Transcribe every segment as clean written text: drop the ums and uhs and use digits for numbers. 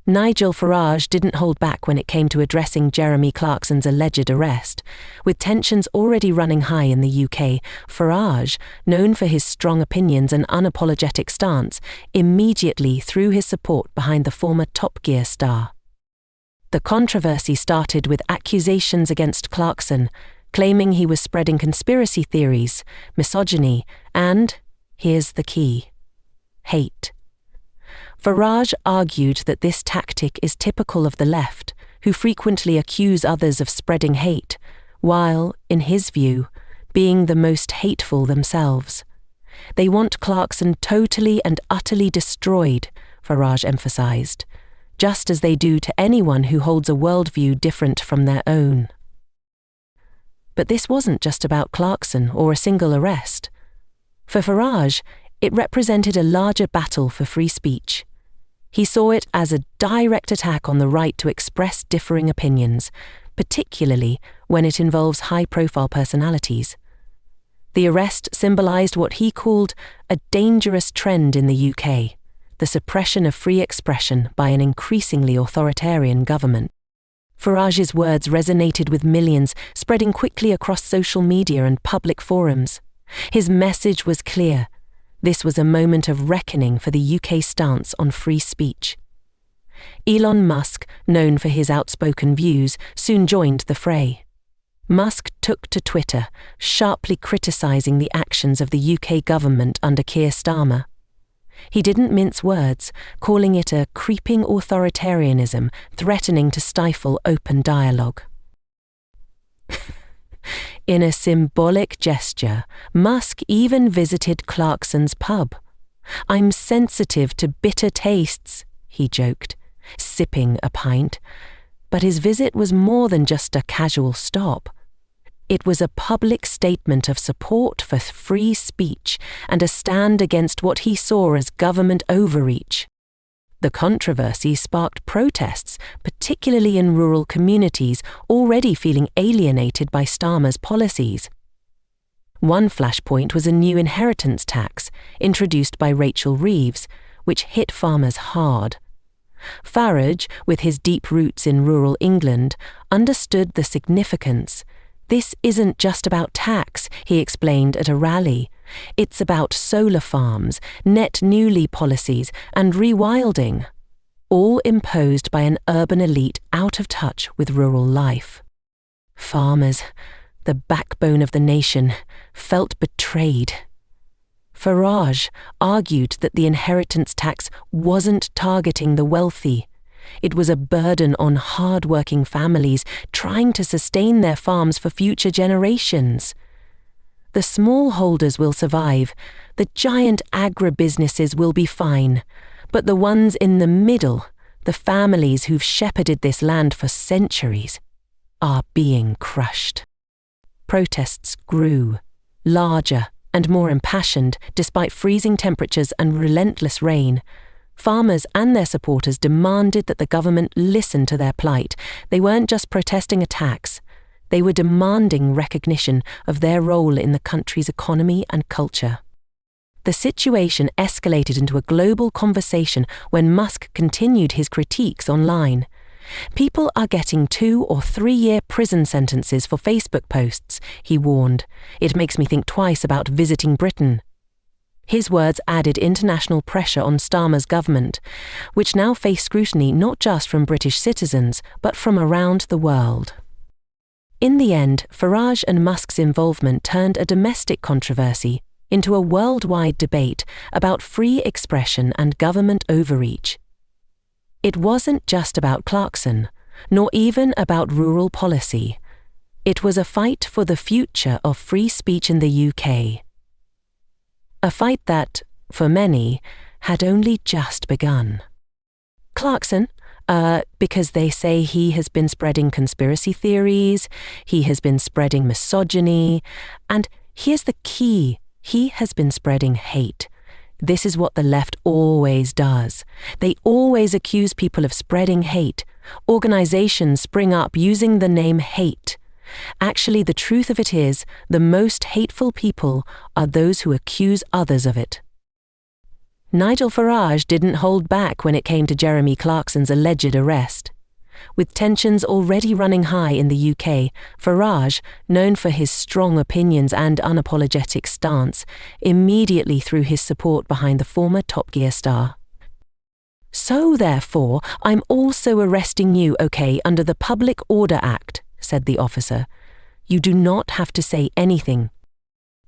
Nigel Farage didn't hold back when it came to addressing Jeremy Clarkson's alleged arrest. With tensions already running high in the UK, Farage, known for his strong opinions and unapologetic stance, immediately threw his support behind the former Top Gear star. The controversy started with accusations against Clarkson, claiming he was spreading conspiracy theories, misogyny, and, here's the key, hate. Farage argued that this tactic is typical of the left, who frequently accuse others of spreading hate, while, in his view, being the most hateful themselves. They want Clarkson totally and utterly destroyed, Farage emphasized, just as they do to anyone who holds a worldview different from their own. But this wasn't just about Clarkson or a single arrest. For Farage, it represented a larger battle for free speech. He saw it as a direct attack on the right to express differing opinions, particularly when it involves high-profile personalities. The arrest symbolized what he called a dangerous trend in the UK, the suppression of free expression by an increasingly authoritarian government. Farage's words resonated with millions, spreading quickly across social media and public forums. His message was clear. This was a moment of reckoning for the UK stance on free speech. Elon Musk, known for his outspoken views, soon joined the fray. Musk took to Twitter, sharply criticising the actions of the UK government under Keir Starmer. He didn't mince words, calling it a creeping authoritarianism threatening to stifle open dialogue. In a symbolic gesture, Musk even visited Clarkson's pub. "I'm sensitive to bitter tastes," he joked, sipping a pint. But his visit was more than just a casual stop. It was a public statement of support for free speech and a stand against what he saw as government overreach. The controversy sparked protests, particularly in rural communities already feeling alienated by Starmer's policies. One flashpoint was a new inheritance tax introduced by Rachel Reeves, which hit farmers hard. Farage, with his deep roots in rural England, understood the significance. "This isn't just about tax," he explained at a rally. "It's about solar farms, net newly policies, and rewilding, all imposed by an urban elite out of touch with rural life." Farmers, the backbone of the nation, felt betrayed. Farage argued that the inheritance tax wasn't targeting the wealthy. It was a burden on hard-working families trying to sustain their farms for future generations. The smallholders will survive, the giant agribusinesses will be fine, but the ones in the middle, the families who've shepherded this land for centuries, are being crushed. Protests grew, larger and more impassioned despite freezing temperatures and relentless rain. Farmers and their supporters demanded that the government listen to their plight. They weren't just protesting a tax. They were demanding recognition of their role in the country's economy and culture. The situation escalated into a global conversation when Musk continued his critiques online. "People are getting 2 or 3 year prison sentences for Facebook posts," he warned. "It makes me think twice about visiting Britain." His words added international pressure on Starmer's government, which now faced scrutiny not just from British citizens, but from around the world. In the end, Farage and Musk's involvement turned a domestic controversy into a worldwide debate about free expression and government overreach. It wasn't just about Clarkson, nor even about rural policy. It was a fight for the future of free speech in the UK. A fight that, for many, had only just begun. Clarkson, because they say he has been spreading conspiracy theories, he has been spreading misogyny, and here's the key, he has been spreading hate. This is what the left always does. They always accuse people of spreading hate. Organizations spring up using the name hate. Actually, the truth of it is, the most hateful people are those who accuse others of it. Nigel Farage didn't hold back when it came to Jeremy Clarkson's alleged arrest. With tensions already running high in the UK, Farage, known for his strong opinions and unapologetic stance, immediately threw his support behind the former Top Gear star. "So therefore, I'm also arresting you, okay, under the Public Order Act," said the officer. "You do not have to say anything."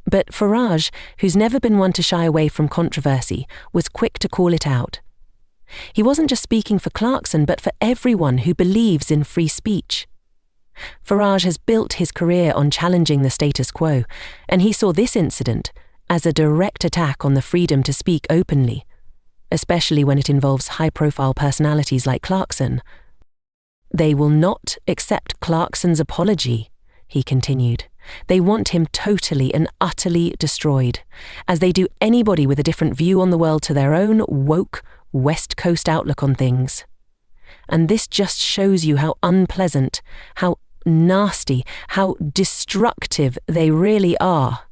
But Farage, who's never been one to shy away from controversy, was quick to call it out. He wasn't just speaking for Clarkson, but for everyone who believes in free speech. Farage has built his career on challenging the status quo, and he saw this incident as a direct attack on the freedom to speak openly, especially when it involves high-profile personalities like Clarkson. "They will not accept Clarkson's apology," he continued. "They want him totally and utterly destroyed, as they do anybody with a different view on the world to their own woke, West Coast outlook on things. And this just shows you how unpleasant, how nasty, how destructive they really are."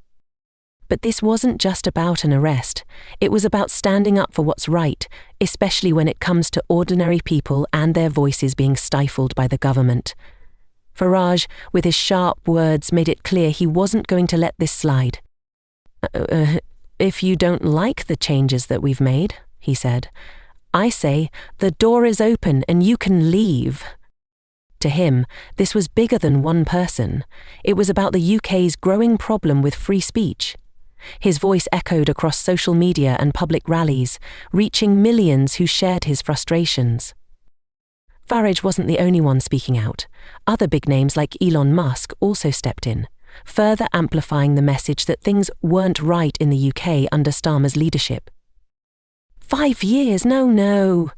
But this wasn't just about an arrest. It was about standing up for what's right, especially when it comes to ordinary people and their voices being stifled by the government. Farage, with his sharp words, made it clear he wasn't going to let this slide. If you don't like the changes that we've made," he said, "I say the door is open and you can leave." To him, this was bigger than one person. It was about the UK's growing problem with free speech. His voice echoed across social media and public rallies, reaching millions who shared his frustrations. Farage wasn't the only one speaking out. Other big names like Elon Musk also stepped in, further amplifying the message that things weren't right in the UK under Starmer's leadership. 5 years? No.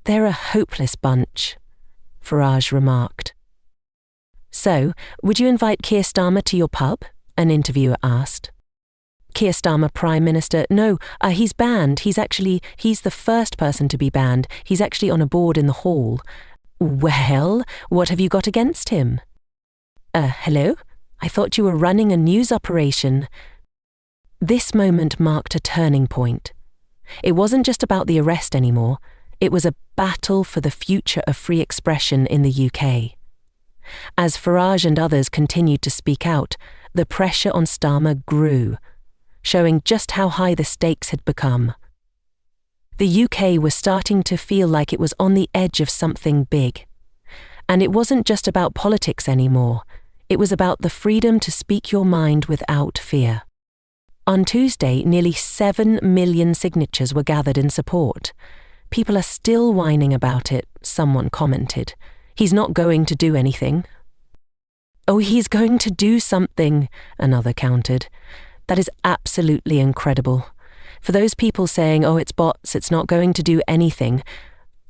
They're a hopeless bunch," Farage remarked. "So, would you invite Keir Starmer to your pub?" an interviewer asked. Keir Starmer, Prime Minister? No, he's banned. He's the first person to be banned. He's actually on a board in the hall. Well, what have you got against him? Hello? I thought you were running a news operation. This moment marked a turning point. It wasn't just about the arrest anymore. It was a battle for the future of free expression in the UK. As Farage and others continued to speak out, the pressure on Starmer grew, showing just how high the stakes had become. The UK was starting to feel like it was on the edge of something big. And it wasn't just about politics anymore. It was about the freedom to speak your mind without fear. On Tuesday, nearly 7 million signatures were gathered in support. "People are still whining about it," someone commented. "He's not going to do anything." "Oh, he's going to do something," another countered. "That is absolutely incredible. For those people saying, oh, it's bots, it's not going to do anything,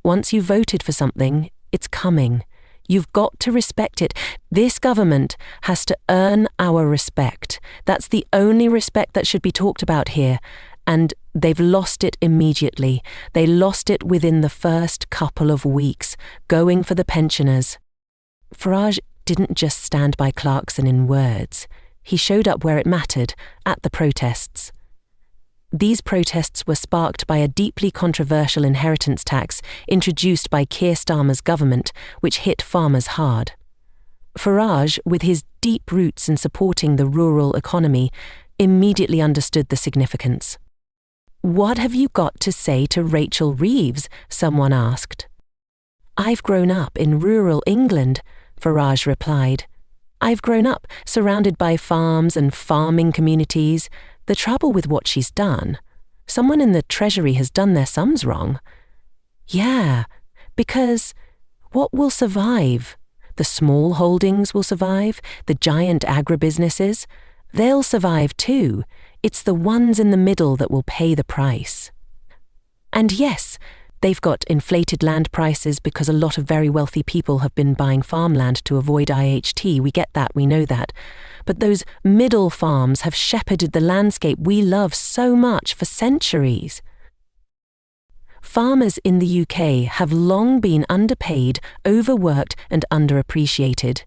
once you've voted for something, it's coming. You've got to respect it. This government has to earn our respect. That's the only respect that should be talked about here. And they've lost it immediately. They lost it within the first couple of weeks, going for the pensioners." Farage didn't just stand by Clarkson in words. He showed up where it mattered, at the protests. These protests were sparked by a deeply controversial inheritance tax introduced by Keir Starmer's government, which hit farmers hard. Farage, with his deep roots in supporting the rural economy, immediately understood the significance. "What have you got to say to Rachel Reeves?" someone asked. "I've grown up in rural England," Farage replied. "I've grown up surrounded by farms and farming communities. The trouble with what she's done, someone in the Treasury has done their sums wrong." "Yeah, because what will survive? The small holdings will survive, the giant agribusinesses. They'll survive too. It's the ones in the middle that will pay the price. And yes, they've got inflated land prices because a lot of very wealthy people have been buying farmland to avoid IHT. We get that, we know that. But those middle farms have shepherded the landscape we love so much for centuries. Farmers in the UK have long been underpaid, overworked and underappreciated.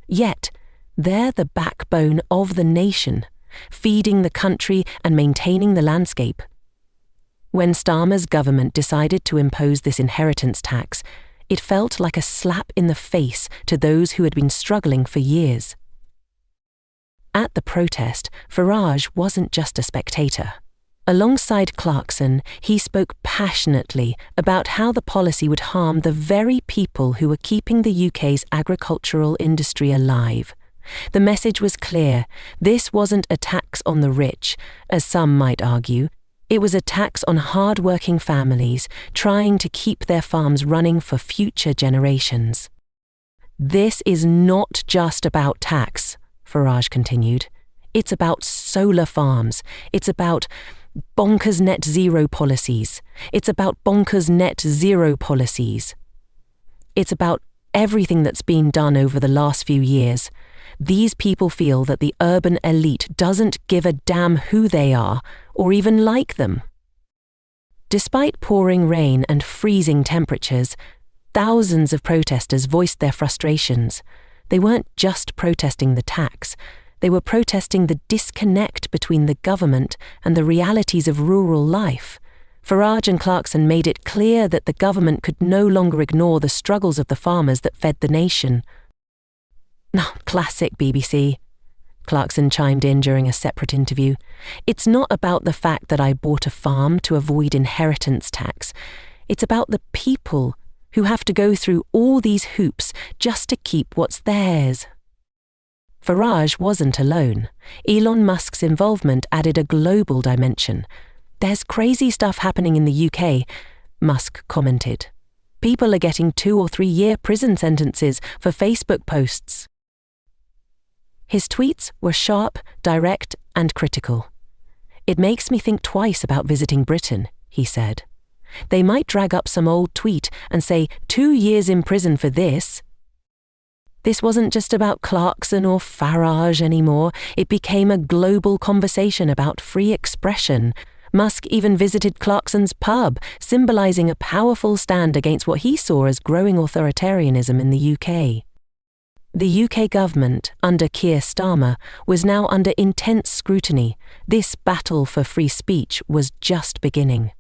Yet, they're the backbone of the nation, feeding the country and maintaining the landscape. When Starmer's government decided to impose this inheritance tax, it felt like a slap in the face to those who had been struggling for years. At the protest, Farage wasn't just a spectator. Alongside Clarkson, he spoke passionately about how the policy would harm the very people who were keeping the UK's agricultural industry alive. The message was clear. This wasn't a tax on the rich, as some might argue. It was a tax on hard-working families trying to keep their farms running for future generations. This is not just about tax, Farage continued. It's about solar farms. It's about bonkers net zero policies. It's about bonkers net zero policies. It's about everything that's been done over the last few years. These people feel that the urban elite doesn't give a damn who they are or even like them. Despite pouring rain and freezing temperatures, thousands of protesters voiced their frustrations. They weren't just protesting the tax. They were protesting the disconnect between the government and the realities of rural life. Farage and Clarkson made it clear that the government could no longer ignore the struggles of the farmers that fed the nation. Classic BBC. Clarkson chimed in during a separate interview. It's not about the fact that I bought a farm to avoid inheritance tax. It's about the people who have to go through all these hoops just to keep what's theirs. Farage wasn't alone. Elon Musk's involvement added a global dimension. There's crazy stuff happening in the UK, Musk commented. People are getting 2 or 3 year prison sentences for Facebook posts. His tweets were sharp, direct, and critical. It makes me think twice about visiting Britain, he said. They might drag up some old tweet and say 2 years in prison for this. This wasn't just about Clarkson or Farage anymore. It became a global conversation about free expression. Musk even visited Clarkson's pub, symbolising a powerful stand against what he saw as growing authoritarianism in the UK. The UK government, under Keir Starmer, was now under intense scrutiny. This battle for free speech was just beginning.